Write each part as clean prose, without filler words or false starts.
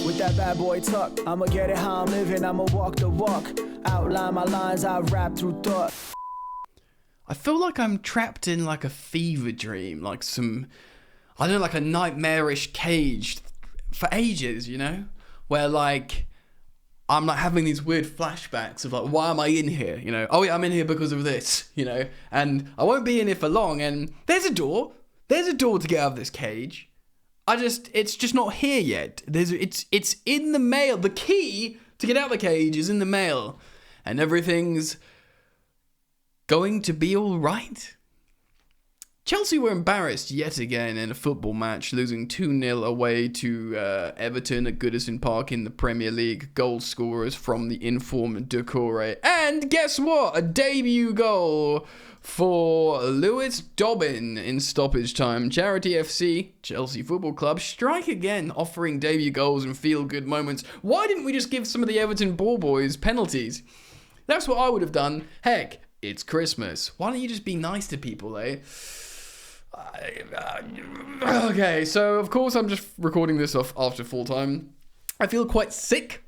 With that bad boy tuck, I'ma get it how I'm living, I'ma walk the walk. Outline my lines, I rap through thought. I feel like I'm trapped in like a fever dream, like some, I don't know, like a nightmarish cage for ages, you know? Where like, I'm like having these weird flashbacks of like, why am I in here? You know, oh yeah, I'm in here because of this, you know? And I won't be in here for long, and there's a door to get out of this cage. It's just not here yet. It's in the mail. The key to get out of the cage is in the mail. And everything's going to be all right. Chelsea were embarrassed yet again in a football match, losing 2-0 away to Everton at Goodison Park in the Premier League. Goal scorers from the informed Doucouré. And guess what? A debut goal for Lewis Dobbin in stoppage time. Charity FC, Chelsea Football Club, strike again, offering debut goals and feel-good moments. Why didn't we just give some of the Everton ball boys penalties? That's what I would have done. Heck, it's Christmas. Why don't you just be nice to people, eh? Okay, so of course I'm just recording this off after full time. I feel quite sick.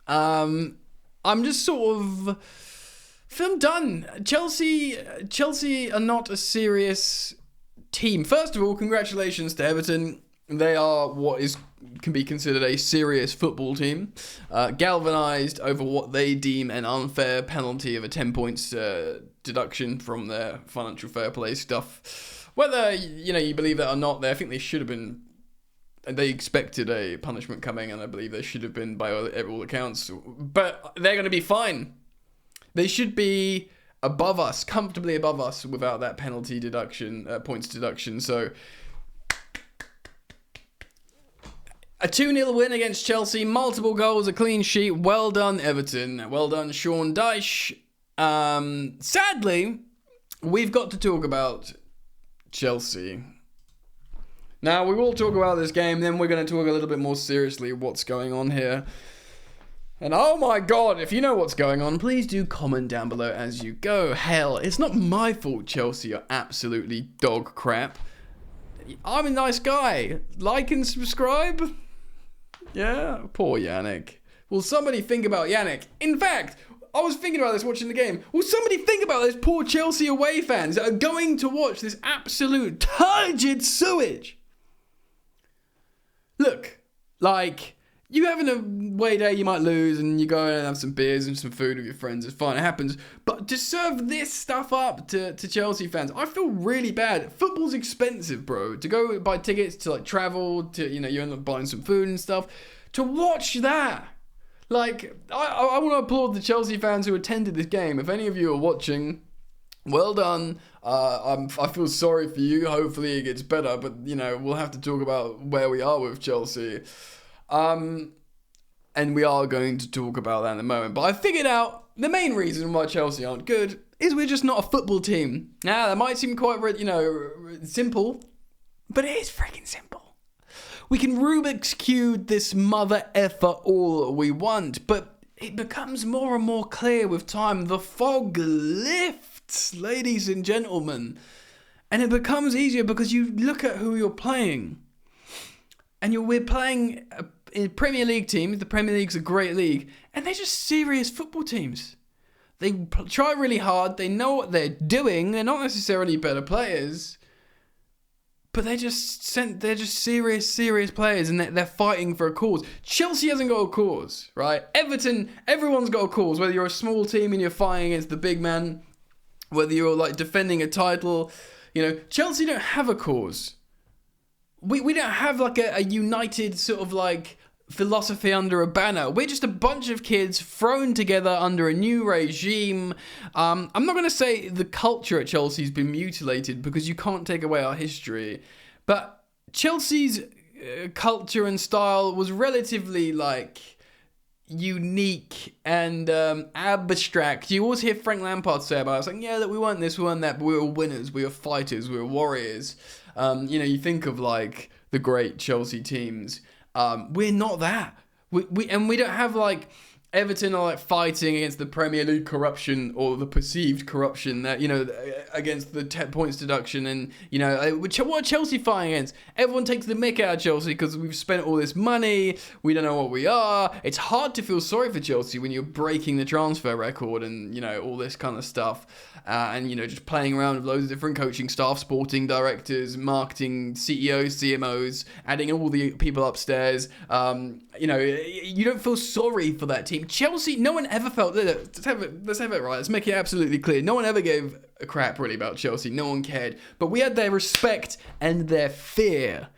I'm just sort of I'm done. Chelsea are not a serious team. First of all, congratulations to Everton. They are what can be considered a serious football team, galvanised over what they deem an unfair penalty of a 10 points deduction from their financial fair play stuff. Whether you believe that or not, I think they should have been. They expected a punishment coming, and I believe they should have been by all accounts. But they're going to be fine. They should be above us, comfortably above us, without that penalty deduction, points deduction. So a 2-0 win against Chelsea, multiple goals, a clean sheet. Well done, Everton. Well done, Sean Dyche. Sadly, we've got to talk about Chelsea. Now, we will talk about this game, then we're going to talk a little bit more seriously what's going on here. And oh my god, if you know what's going on, please do comment down below as you go. Hell, it's not my fault Chelsea are absolutely dog crap. I'm a nice guy. Like and subscribe. Yeah, poor Yannick. Will somebody think about Yannick? In fact, I was thinking about this watching the game. Will somebody think about those poor Chelsea away fans that are going to watch this absolute turgid sewage? Look, like, you having a away day, you might lose, and you go and have some beers and some food with your friends. It's fine, it happens. But to serve this stuff up to Chelsea fans, I feel really bad. Football's expensive, bro. To go buy tickets, to like travel, to, you end up buying some food and stuff. To watch that. Like, I want to applaud the Chelsea fans who attended this game. If any of you are watching, well done. I feel sorry for you. Hopefully it gets better. But, we'll have to talk about where we are with Chelsea. And we are going to talk about that in a moment. But I figured out the main reason why Chelsea aren't good is we're just not a football team. Now, that might seem quite, simple. But it is freaking simple. We can Rubik's Cube this mother effer all we want, but it becomes more and more clear with time. The fog lifts, ladies and gentlemen. And it becomes easier because you look at who you're playing. And we're playing in Premier League teams. The Premier League's a great league. And they're just serious football teams. They try really hard. They know what they're doing. They're not necessarily better players. But they're just serious players, and they're fighting for a cause. Chelsea hasn't got a cause, right? Everton, everyone's got a cause. Whether you're a small team and you're fighting against the big man, whether you're like defending a title, Chelsea don't have a cause. We don't have like a united sort of like philosophy under a banner. We're just a bunch of kids thrown together under a new regime. I'm not going to say the culture at Chelsea's been mutilated because you can't take away our history, but Chelsea's culture and style was relatively like unique and abstract. You always hear Frank Lampard say about it. It's like, yeah, that we weren't this, we weren't that, but we were winners, we were fighters, we were warriors. You think of like the great Chelsea teams. We're not that. We don't have like Everton are like fighting against the Premier League corruption or the perceived corruption that, against the 10 points deduction. And, what are Chelsea fighting against? Everyone takes the mick out of Chelsea because we've spent all this money. We don't know what we are. It's hard to feel sorry for Chelsea when you're breaking the transfer record and, all this kind of stuff. And, just playing around with loads of different coaching staff, sporting directors, marketing, CEOs, CMOs, adding all the people upstairs. You don't feel sorry for that team. Chelsea, no one ever felt... Let's have it right. Let's make it absolutely clear. No one ever gave a crap, really, about Chelsea. No one cared. But we had their respect and their fear.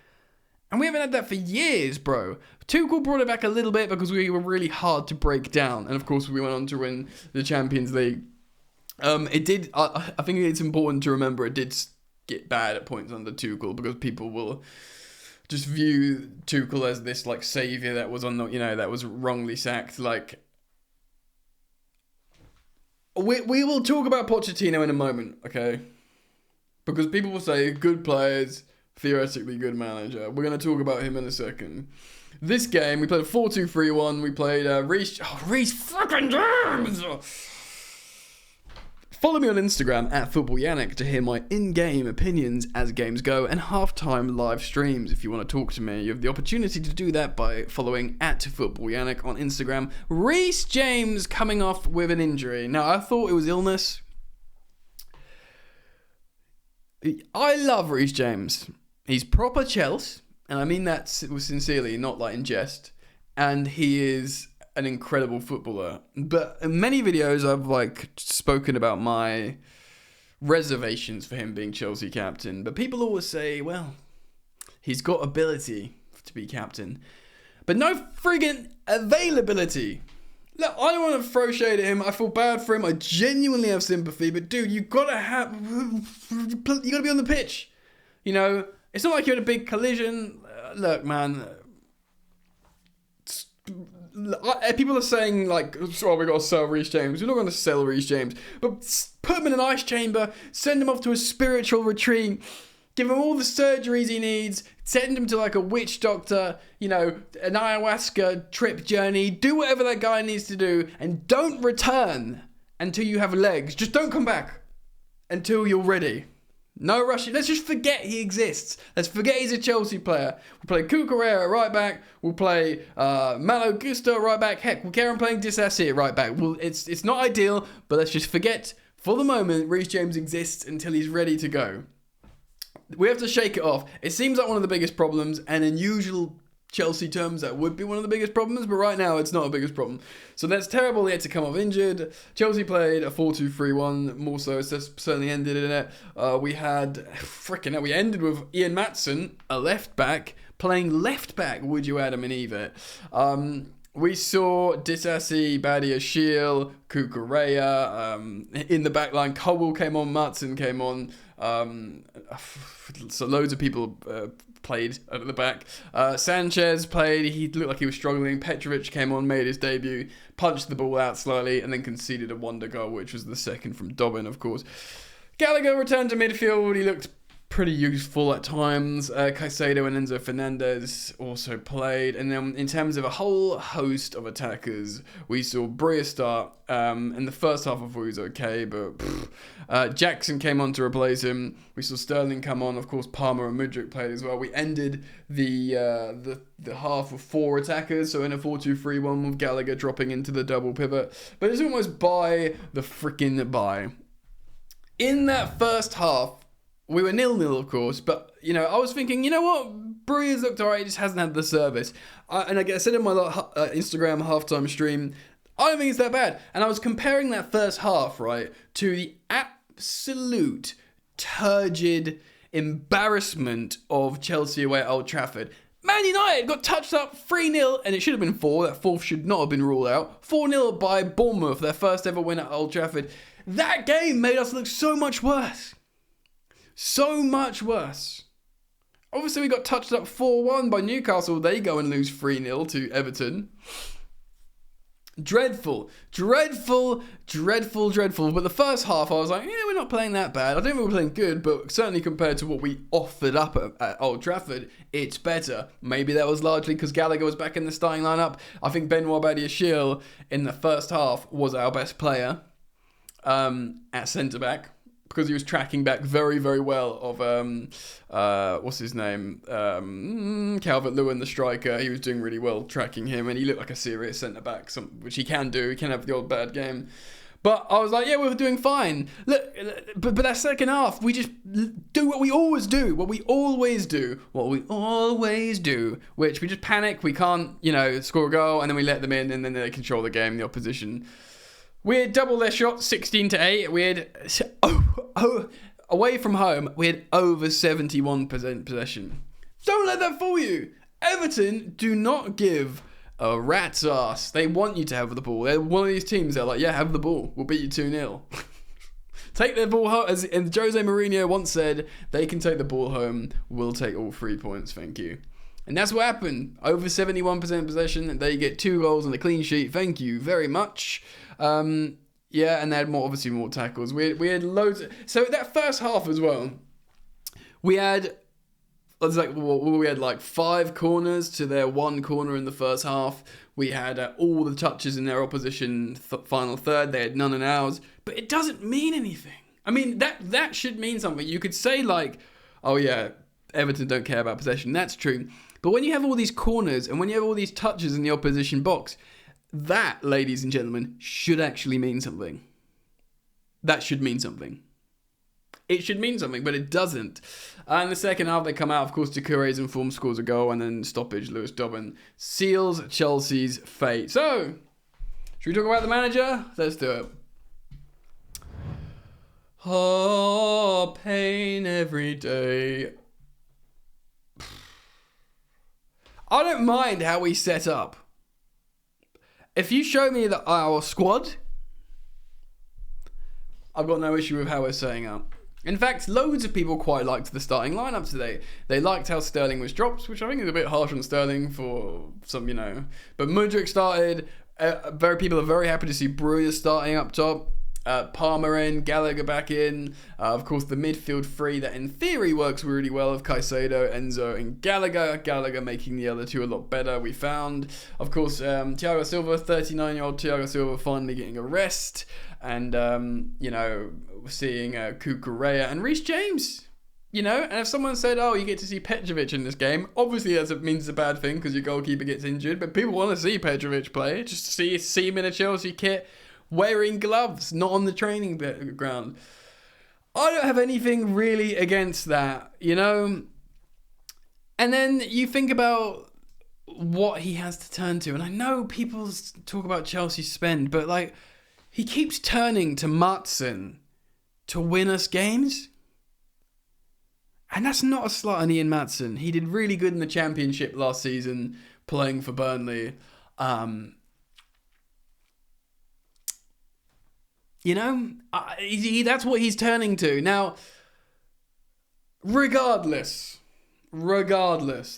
And we haven't had that for years, bro. Tuchel brought it back a little bit because we were really hard to break down. And, of course, we went on to win the Champions League. It did. I think it's important to remember it did get bad at points under Tuchel because people will just view Tuchel as this like savior that was that was wrongly sacked. Like we will talk about Pochettino in a moment, okay? Because people will say good players, theoretically good manager. We're gonna talk about him in a second. This game we played a 4-2-3-1. We played Reece fucking James. Follow me on Instagram at FootballYannick to hear my in-game opinions as games go and halftime live streams. If you want to talk to me, you have the opportunity to do that by following at FootballYannick on Instagram. Reece James coming off with an injury. Now, I thought it was illness. I love Reece James. He's proper Chelsea, and I mean that sincerely, not like in jest. And he is an incredible footballer. But in many videos I've spoken about my reservations for him being Chelsea captain. But people always say, well, he's got ability to be captain, but no friggin' availability. Look, I don't want to throw shade at him. I feel bad for him. I genuinely have sympathy. But dude, you gotta be on the pitch. It's not like you had a big collision. Look, man. People are saying we got to sell Reece James. We're not going to sell Reece James, but put him in an ice chamber, send him off to a spiritual retreat, give him all the surgeries he needs, send him to a witch doctor, an ayahuasca trip journey, do whatever that guy needs to do, and don't return until you have legs. Just don't come back until you're ready. No rushing. Let's just forget he exists. Let's forget he's a Chelsea player. We'll play Cucurella at right back. We'll play Malo Gusto at right back. Heck, we'll carry on playing Disassi at right back. It's not ideal, but let's just forget for the moment Reece James exists until he's ready to go. We have to shake it off. It seems like one of the biggest problems, and in usual Chelsea terms, that would be one of the biggest problems, but right now it's not a biggest problem. So that's terrible. He had to come off injured. Chelsea played a 4-2-3-1, more so. It certainly ended in it. We ended with Ian Maatsen, a left back, playing left back, would you Adam and Eve it? We saw Disassi, Badia Shiel, Cucurella, in the back line. Cowell came on, Maatsen came on. So loads of people played at the back. Sanchez played. He looked like he was struggling. Petrovic came on, made his debut, punched the ball out slightly, and then conceded a wonder goal, which was the second from Dobbin, of course. Gallagher returned to midfield. He looked pretty useful at times. Caicedo and Enzo Fernandez also played. And then in terms of a whole host of attackers, we saw Breer start. In the first half, I thought he was okay, but Jackson came on to replace him. We saw Sterling come on. Of course, Palmer and Mudryk played as well. We ended the half with 4 attackers, so in a 4-2-3-1 with Gallagher dropping into the double pivot. But it's almost by the freaking by. In that first half, we were 0-0, of course, but, I was thinking, you know what? Breer's looked alright, he just hasn't had the service. And I said in my Instagram halftime stream, I don't think it's that bad. And I was comparing that first half, right, to the absolute turgid embarrassment of Chelsea away at Old Trafford. Man United got touched up 3-0, and it should have been 4. That fourth should not have been ruled out. 4-0 by Bournemouth, their first ever win at Old Trafford. That game made us look so much worse. So much worse. Obviously, we got touched up 4-1 by Newcastle. They go and lose 3-0 to Everton. Dreadful. But the first half, I was like, yeah, we're not playing that bad. I don't think we're playing good, but certainly compared to what we offered up at Old Trafford, it's better. Maybe that was largely because Gallagher was back in the starting lineup. I think Benoit Badiashile in the first half was our best player at centre-back, because he was tracking back very, very well of, what's his name? Calvert-Lewin, the striker. He was doing really well tracking him, and he looked like a serious centre-back, which he can do. He can have the odd bad game. But I was like, yeah, we're doing fine. Look, but that second half, we just do what we always do. Which we just panic. We can't, score a goal, and then we let them in, and then they control the game, the opposition. We had double their shots, 16-8. We had, away from home, we had over 71% possession. Don't let that fool you. Everton do not give a rat's ass. They want you to have the ball. They're one of these teams that are like, yeah, have the ball. We'll beat you 2-0. Take the ball home. As Jose Mourinho once said, they can take the ball home. We'll take all 3 points. Thank you. And that's what happened. Over 71% possession. They get 2 goals and a clean sheet. Thank you very much. Yeah, and they had obviously more tackles. We had loads. So that first half as well, we had like 5 corners to their 1 corner in the first half. We had all the touches in their opposition final third. They had none in ours. But it doesn't mean anything. I mean, that should mean something. You could say like, oh yeah, Everton don't care about possession. That's true. But when you have all these corners and when you have all these touches in the opposition box, that, ladies and gentlemen, should actually mean something. That should mean something. It should mean something, but it doesn't. And the second half, they come out, of course, Doucouré's in form, scores a goal, and then stoppage, Lewis Dobbin seals Chelsea's fate. So, should we talk about the manager? Let's do it. Oh, pain every day. I don't mind how we set up. If you show me our squad, I've got no issue with how we're setting up. In fact, loads of people quite liked the starting lineup today. They liked how Sterling was dropped, which I think is a bit harsh on Sterling for some, But Mudryk started. People are very happy to see Breuer starting up top. Palmer in, Gallagher back in. Of course, the midfield 3 that in theory works really well of Caicedo, Enzo, and Gallagher. Gallagher making the other 2 a lot better, we found. Of course, Thiago Silva, 39-year-old Thiago Silva, finally getting a rest. And, seeing Cucurella and Reece James. And if someone said, oh, you get to see Petrovic in this game, obviously that means it's a bad thing because your goalkeeper gets injured. But people want to see Petrovic play, just to see him in a Chelsea kit, wearing gloves, not on the training ground. I don't have anything really against that, And then you think about what he has to turn to. And I know people talk about Chelsea's spend, but he keeps turning to Maatsen to win us games. And that's not a slight on Ian Maatsen. He did really good in the Championship last season, playing for Burnley. That's what he's turning to. Now, regardless,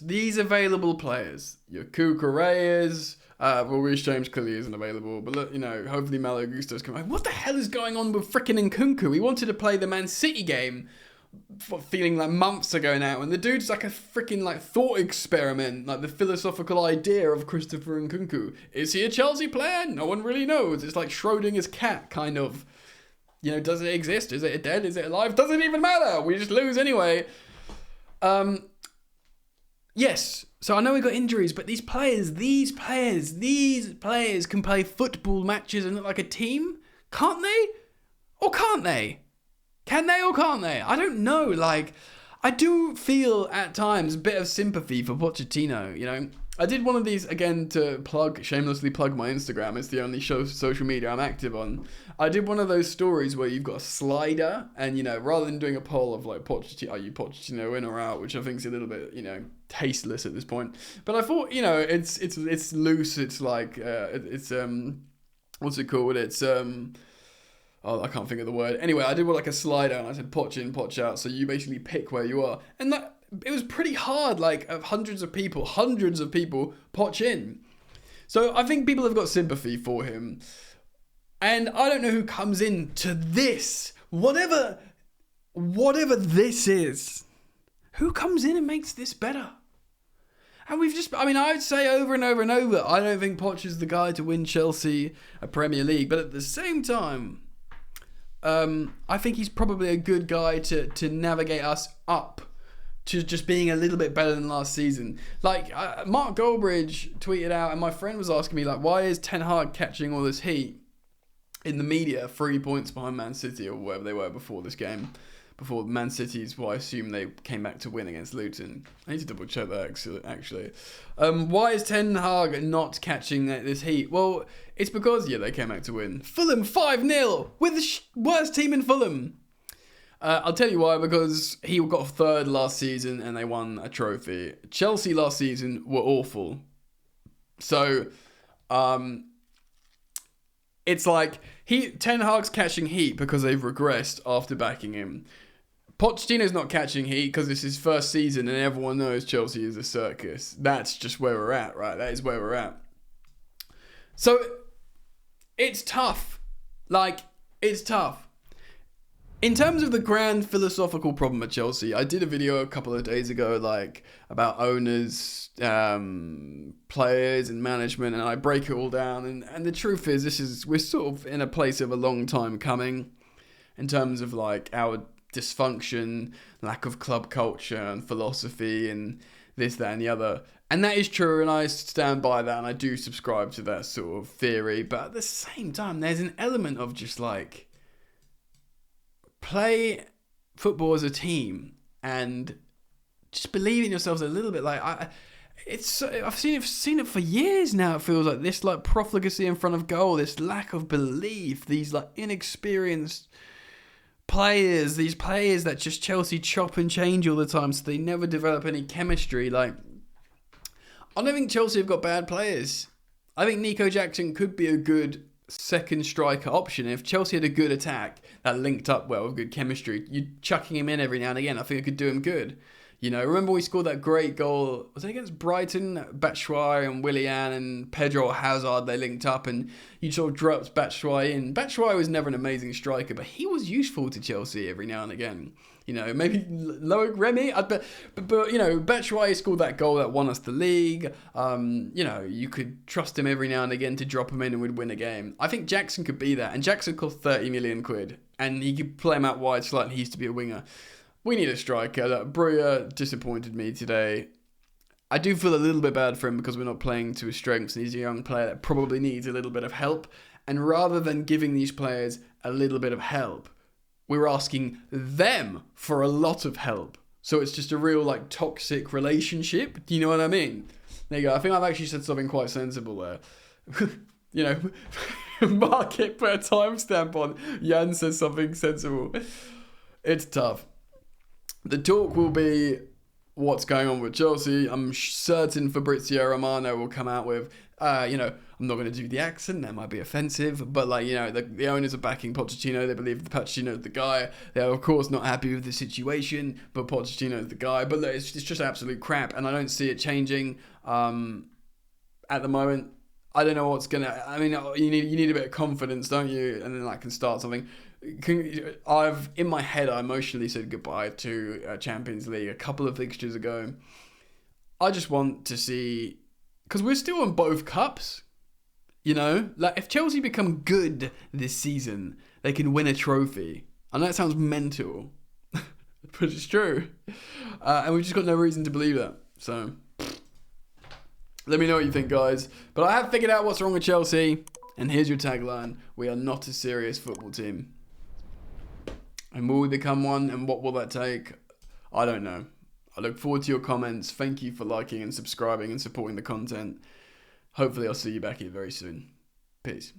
these available players, your Cucurellas, Reece James clearly isn't available, but look, hopefully Malo Gusto's coming. What the hell is going on with frickin' Nkunku? He wanted to play the Man City game, feeling like months ago now, and the dude's like a freaking thought experiment, like the philosophical idea of Christopher Nkunku. Is he a Chelsea player? No one really knows. It's like Schrodinger's cat, kind of. Does it exist? Is it dead? Is it alive? Doesn't even matter. We just lose anyway. Yes. So I know we got injuries, but these players can play football matches and look like a team, can't they? Or can't they? Can they or can't they? I don't know. I do feel at times a bit of sympathy for Pochettino, I did one of these, again, to shamelessly plug my Instagram. It's the only social media I'm active on. I did one of those stories where you've got a slider and, rather than doing a poll of Pochettino, are you Pochettino in or out, which I think is a little bit, tasteless at this point. But I thought, it's loose. It's what's it called? It's, I can't think of the word. Anyway, I did a slider and I said Poch in, Poch out. So you basically pick where you are. And it was pretty hard, hundreds of people, Poch in. So I think people have got sympathy for him. And I don't know who comes in to this, whatever this is, who comes in and makes this better? And I would say over and over and over, I don't think Poch is the guy to win Chelsea a Premier League. But at the same time, I think he's probably a good guy to navigate us up to just being a little bit better than last season. Like, Mark Goldbridge tweeted out, and my friend was asking me, like, why is Ten Hag catching all this heat in the media, 3 points behind Man City or wherever they were before this game? Before Man City's, I assume they came back to win against Luton. I need to double check that actually. Why is Ten Hag not catching this heat? Well, it's because, they came back to win. Fulham 5-0 with the worst team in Fulham. I'll tell you why, because he got third last season and they won a trophy. Chelsea last season were awful. So, it's like Ten Hag's catching heat because they've regressed after backing him. Pochettino's not catching heat because it's his first season and everyone knows Chelsea is a circus. That's just where we're at, right? That is where we're at. So, it's tough. It's tough. In terms of the grand philosophical problem at Chelsea, I did a video a couple of days ago, about owners, players and management, and I break it all down. And the truth is, we're sort of in a place of a long time coming in terms of our dysfunction, lack of club culture and philosophy and this, that and the other. And that is true, and I stand by that, and I do subscribe to that sort of theory. But at the same time, there's an element of just play football as a team and just believe in yourselves a little bit. I've seen it for years now. It feels like this profligacy in front of goal, this lack of belief, these inexperienced players, these players that just Chelsea chop and change all the time, so they never develop any chemistry. I don't think Chelsea have got bad players. I think Nico Jackson could be a good second striker option. If Chelsea had a good attack that linked up well with good chemistry, you chucking him in every now and again, I think it could do him good. Remember we scored that great goal, was it against Brighton? Batshuayi and Willian and Pedro Hazard, they linked up and you sort of dropped Batshuayi in. Batshuayi was never an amazing striker, but he was useful to Chelsea every now and again. Maybe Loic Remy, but Batshuayi scored that goal that won us the league. You could trust him every now and again to drop him in and we'd win a game. I think Jackson could be that, and Jackson cost 30 million quid, and he could play him out wide slightly. He used to be a winger. We need a striker. Breuer disappointed me today. I do feel a little bit bad for him because we're not playing to his strengths, and he's a young player that probably needs a little bit of help. And rather than giving these players a little bit of help, we're asking them for a lot of help. So it's just a real toxic relationship. Do you know what I mean? There you go. I think I've actually said something quite sensible there. Mark it, put a timestamp on. Jan says something sensible. It's tough. The talk will be what's going on with Chelsea. I'm certain Fabrizio Romano will come out with, I'm not going to do the accent, that might be offensive, but the owners are backing Pochettino. They believe that Pochettino is the guy. They're of course not happy with the situation, but Pochettino is the guy. But look, it's just absolute crap, and I don't see it changing at the moment. I don't know what's gonna. I mean, you need a bit of confidence, don't you? And then that can start something. In my head, I emotionally said goodbye to Champions League a couple of fixtures ago. I just want to see, because we're still in both cups. If Chelsea become good this season, they can win a trophy. I know that sounds mental, but it's true. And we've just got no reason to believe that. So let me know what you think, guys. But I have figured out what's wrong with Chelsea. And here's your tagline: we are not a serious football team. And will we become one? And what will that take? I don't know. I look forward to your comments. Thank you for liking and subscribing and supporting the content. Hopefully I'll see you back here very soon. Peace.